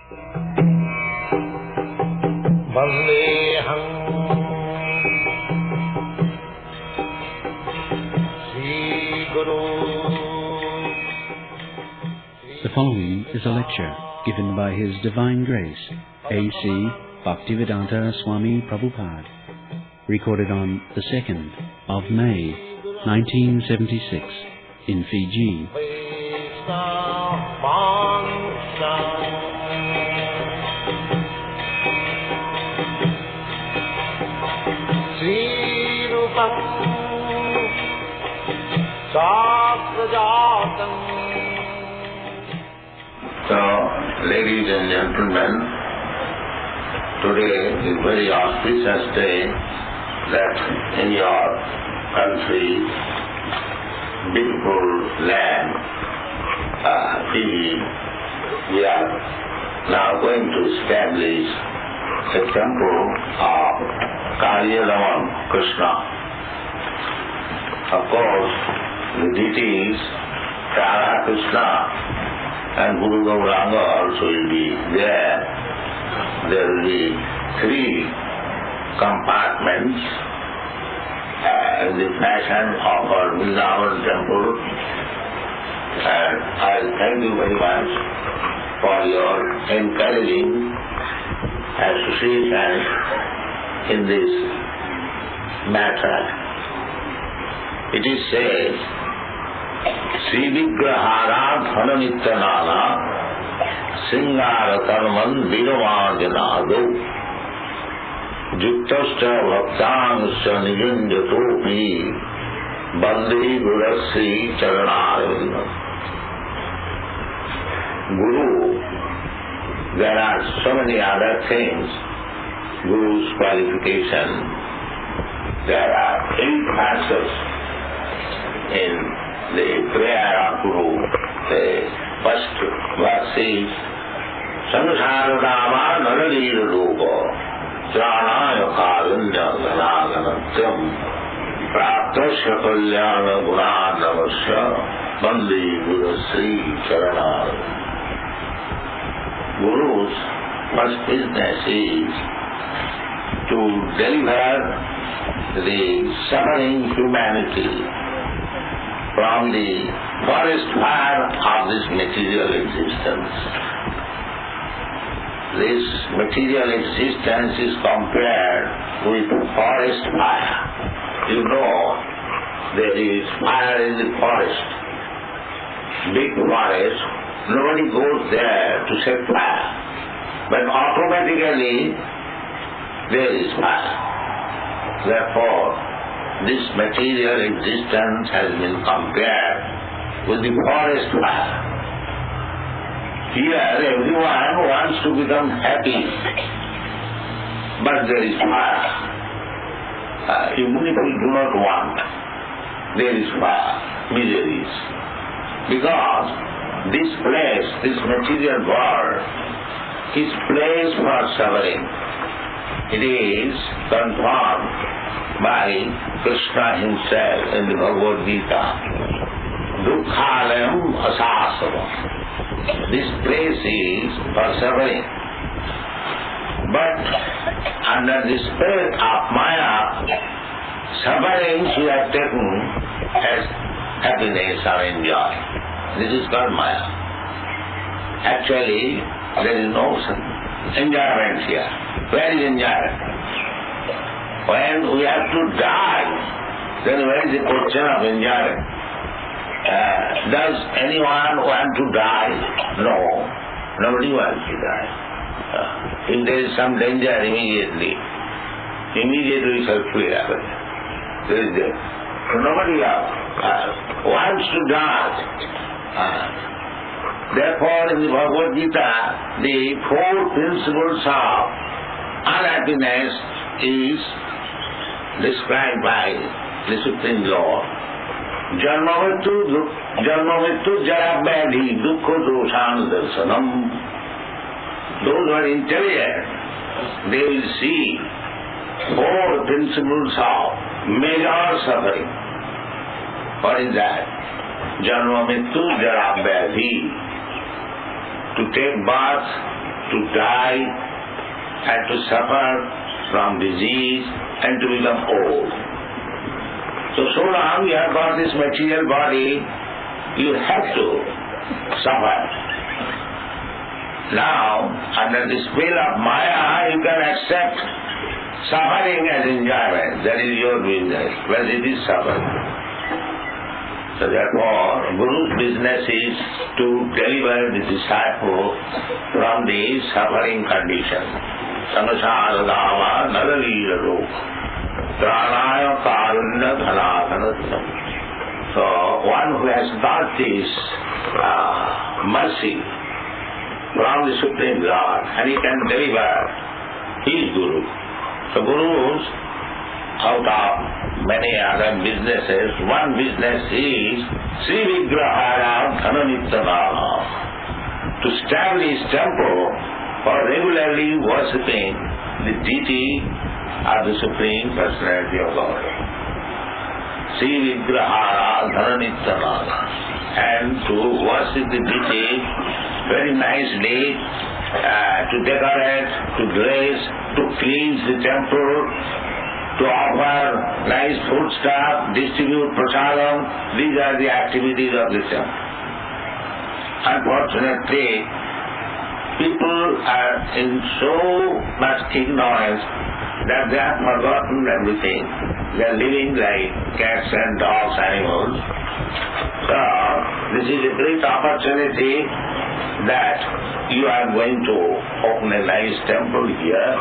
Vandeham Sri Guru. The following is a lecture given by His Divine Grace, A.C. Bhaktivedanta Swami Prabhupada, recorded on the 2nd of May, 1976, in Fiji. So, ladies and gentlemen, today is a very auspicious day that in your country, beautiful land, Fiji, we are now going to establish a temple of Kalyadaman Krishna. Of course, the deities, Radha Krishna and Guru Gauranga also will be there. There will be 3 compartments in the fashion of our Vrindavan temple. And I thank you very much for your encouraging association in this matter. It is said, Sri Vigrahara Dhananityanana Singara Karman Vidamarjanado Juktascha Bhaktangscha Nijanjatopi Bande Gurasri Charanarvindam. Guru, there are so many other things, Guru's qualification. There are 8 verses in the prayer of Guru. The first verse is Samsaradama Naradir Rupa Janaya Karunya Ganaganatyam Praptasya Kalyana Gunadavasya Bandi Guru Sri Charanar. Guru's first business is to deliver the suffering humanity from the forest fire of this material existence. This material existence is compared with forest fire. You know, there is fire in the forest. Big forest, nobody goes there to set fire. But automatically, there is fire. Therefore, this material existence has been compared with the forest fire. Here, everyone wants to become happy, but there is fire. Even people do not want, there is fire, miseries. Because this place, this material world, is place for suffering. It is confirmed by Krishna himself in the Bhagavad Gita. Dukkhalayam asasavam. This place is for suffering. But under the spirit of Maya, suffering she has taken as happiness or enjoy. This is called Maya. Actually, there is no enjoyment here. Where is enjoyment? When we have to die, then where is the question of enjoyment? Does anyone want to die? No. Nobody wants to die. If there is some danger, immediately we shall flee away. There is there. So nobody wants to die. Therefore, in the Bhagavad Gita, the 4 principles of unhappiness is described by the Supreme Lord. Janmamittu jara vyadhi dukkha doshan darsanam. Those who are intelligent, they will see 4 principles of major suffering. What is that? Janmamittu jara vyadhi. To take birth to die and to suffer from disease and to become old. So long you have got this material body, you have to suffer. Now, under the spell of Maya, you can accept suffering as enjoyment. That is your business, whereas it is suffering. So therefore, Guru's business is to deliver the disciple from the suffering condition. Samsara nalalīlaru pranaya karunya dhanādhanattam. So one who has got this mercy from the Supreme Lord, and he can deliver, he is Guru. So Gurus, out of many other businesses, one business is Sri Vigrahara Dhananittana, to establish temple for regularly worshipping the deity of the Supreme Personality of God. Sri Vigrahara Dhananittana, and to worship the deity very nicely, to decorate, to dress, to cleanse the temple, to offer nice foodstuff, distribute prasadam. These are the activities of the temple. Unfortunately, people are in so much ignorance that they have forgotten everything. They are living like cats and dogs, animals. So, this is a great opportunity that you are going to open a nice temple here.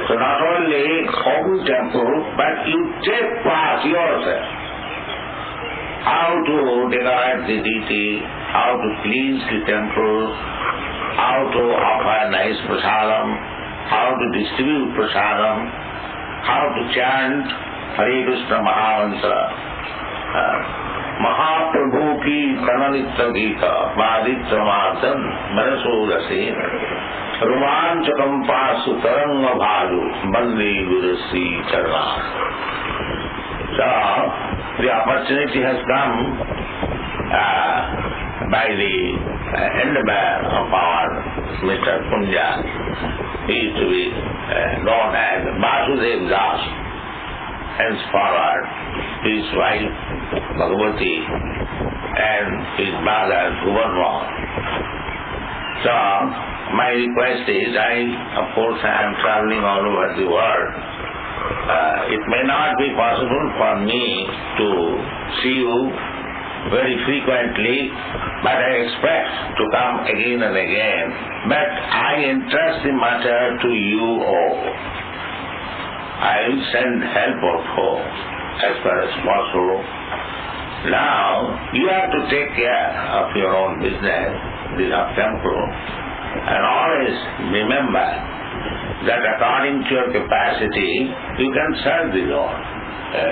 So not only open temple, but you take part yourself. How to decorate the deity, how to cleanse the temple, how to offer nice prasadam, how to distribute prasadam, how to chant Hare Krishna Mahamantra. Mahaprabhu ki Prananitta Gita Maditra Martan Manasurase Romanchakam Pasu Taranga Bhalu Bande Gurasi Charna. So, the opportunity has come by the endeavor of our Mr. Punja. He is to be known as Vasudev Das. Henceforward, his wife Bhagavati and his brother Bhuvanmohan. So, my request is, of course I am travelling all over the world. It may not be possible for me to see you very frequently, but I expect to come again and again. But I entrust the matter to you all. I will send help also as far as possible. Now, you have to take care of your own business, the temple, and always remember that according to your capacity, you can serve the Lord.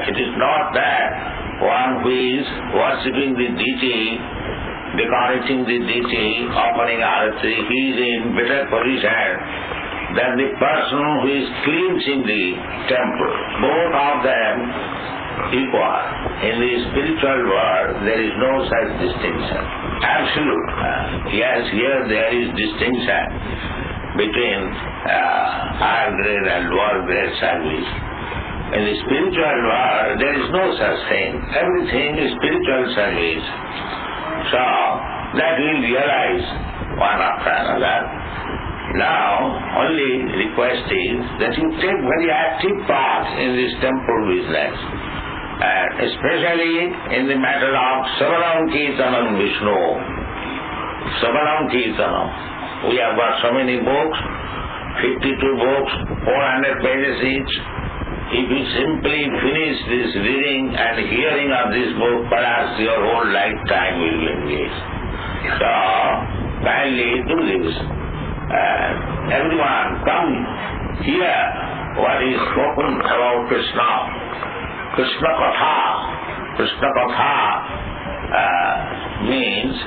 It is not that one who is worshipping the deity, decorating the deity, offering arati, he is in better position than the person who is cleansing the temple. Both of them equal. In the spiritual world, there is no such distinction. Absolute. Yes, here there is distinction between higher grade and lower grade service. In the spiritual world, there is no such thing. Everything is spiritual service. So, that we realize one after another. Now, only request is that you take very active part in this temple business, and especially in the matter of Savanam Kirtanam Vishnu. Savanam Kirtanam. We have got so many books, 52 books, 400 pages each. If you simply finish this reading and hearing of this book, perhaps your whole lifetime will be engaged. So, kindly do this. Everyone come hear what is spoken about Krishna. Krishna Katha. Krishna Katha means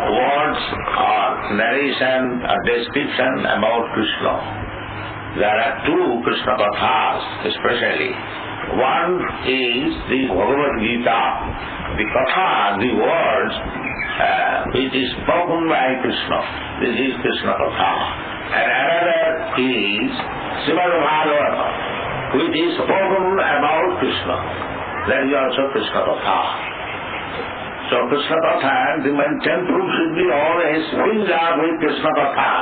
words or narration or description about Krishna. There are two Krishna Kathas especially. One is the Bhagavad Gita. The Katha, the words which is spoken by Krishna. This is Krishna Katha. And another is Srimad Bhagavata, which is spoken about Krishna. That is also Krishna Katha. So Krishna Katha, the temple should be always filled up with Krishna Katha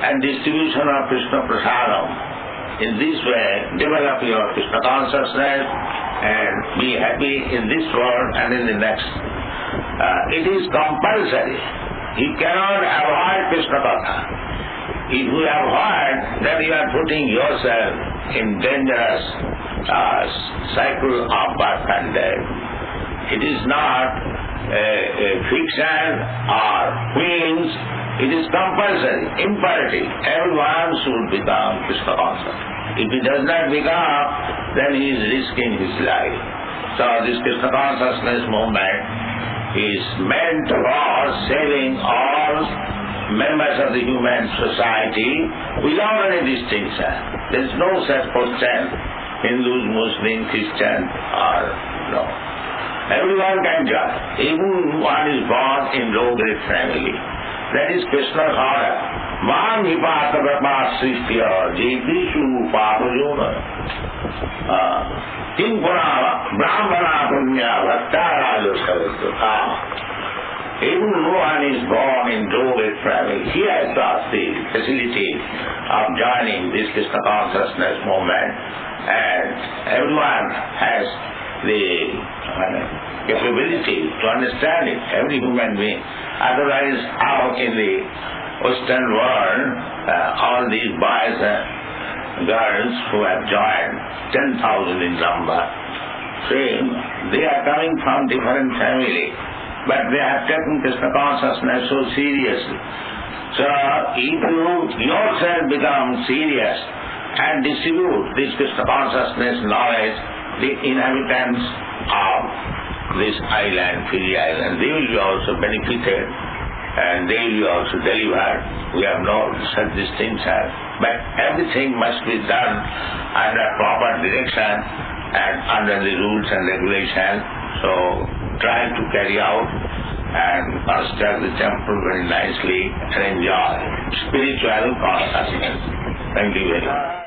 and distribution of Krishna Prasadam. In this way, develop your Krishna consciousness and be happy in this world and in the next. It is compulsory. You cannot avoid Krishna Katha. If you avoid, then you are putting yourself in dangerous cycle of birth and death. It is not a fiction or whims. It is compulsory, imperative. Everyone should become Krishna conscious. If he does not become, then he is risking his life. So this Krishna consciousness movement is meant for saving all members of the human society without any distinction. There is no such question, Hindus, Muslims, Christian, or no. Everyone can join. Even one is born in low-grade family. That is Krishna's order. Mam hipata brahmasrishtiya jepishu papajona timpuna brahmana punya bhaktara yosavittuka. Even one is born in low-grade family, he has got the facility of joining this Krishna consciousness movement, and everyone has the capability to understand it, every human being. Otherwise, out in the Western world, all these boys and girls who have joined, 10,000 in number, they are coming from different families, but they have taken Krishna consciousness so seriously. So, if you yourself become serious and distribute this Krishna consciousness knowledge, the inhabitants of this island, Fiji Island, they will be also benefited and they will be also delivered. We have no such distinction, but everything must be done under proper direction and under the rules and regulations. So try to carry out and construct the temple very nicely and enjoy spiritual consciousness. Thank you very much.